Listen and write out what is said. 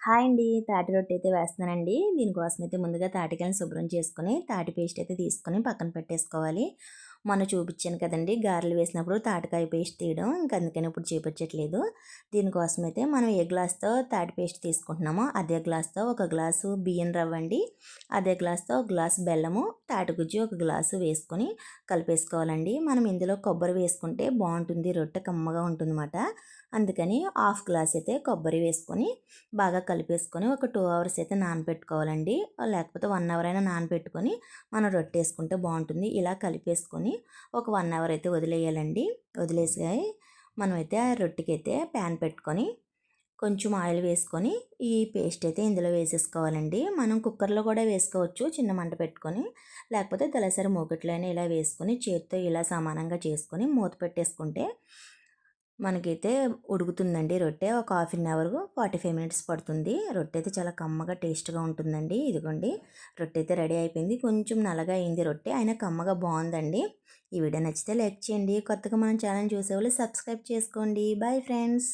Hi అండి. తాటి రొట్టె అయితే వేస్తున్నానండి. దీనికోసం అయితే ముందుగా తాటికాయలను శుభ్రం చేసుకొని, తాటి పేస్ట్ అయితే తీసుకొని పక్కన పెట్టేసుకోవాలి. మొన్న చూపించాను కదండీ! గారెలు వేసినప్పుడు తాటికాయ పేస్ట్ తీయడం. ఇంక అందుకని ఇప్పుడు చూపించట్లేదు. దీనికోసం అయితే మనం ఏ గ్లాస్‌తో తాటి పేస్ట్ తీసుకుంటున్నామో, అదే గ్లాస్‌తో ఒక గ్లాసు బియ్యం రవ్వ అండి. అదే గ్లాస్‌తో ఒక గ్లాసు బెల్లము, తాటిగుజ్జు ఒక గ్లాసు వేసుకొని కలిపేసుకోవాలండి. మనం ఇందులో కొబ్బరి వేసుకుంటే బావుంటుంది. రొట్టె కమ్మగా ఉంటుందన్నమాట. అందుకని హాఫ్ గ్లాస్ అయితే కొబ్బరి వేసుకొని బాగా కలిపేసుకొని ఒక 2 అవర్స్ అయితే నానబెట్టుకోవాలండి. లేకపోతే 1 అవర్ అయినా నానబెట్టుకొని మనం రొట్టేసుకుంటే బాగుంటుంది. ఇలా కలిపేసుకొని ఒక 1 అవర్ అయితే వదిలేయాలండి. వదిలేసి మనమైతే ఆ రొట్టెకైతే ప్యాన్ పెట్టుకొని కొంచెం ఆయిల్ వేసుకొని ఈ పేస్ట్ అయితే ఇందులో వేసేసుకోవాలండి. మనం కుక్కర్లో కూడా వేసుకోవచ్చు చిన్న మంట పెట్టుకొని. లేకపోతే తెల్లసరి మూకుట్లో అయినా ఇలా వేసుకొని చేత్తో ఇలా సమానంగా చేసుకొని మూత పెట్టేసుకుంటే మనకైతే ఉడుకుతుందండి రొట్టె. ఒక హాఫ్ అన్ అవర్ 45 మినిట్స్ పడుతుంది. రొట్టె అయితే చాలా కమ్మగా టేస్ట్‌గా ఉంటుందండి. ఇదిగోండి రొట్టె అయితే రెడీ అయిపోయింది. కొంచెం నల్లగా అయింది రొట్టె. అయినా కమ్మగా బావుందండి. ఈ వీడియో నచ్చితే లైక్ చేయండి. కొత్తగా మన ఛానల్ చూసేవాళ్ళు సబ్స్క్రైబ్ చేసుకోండి. Bye friends.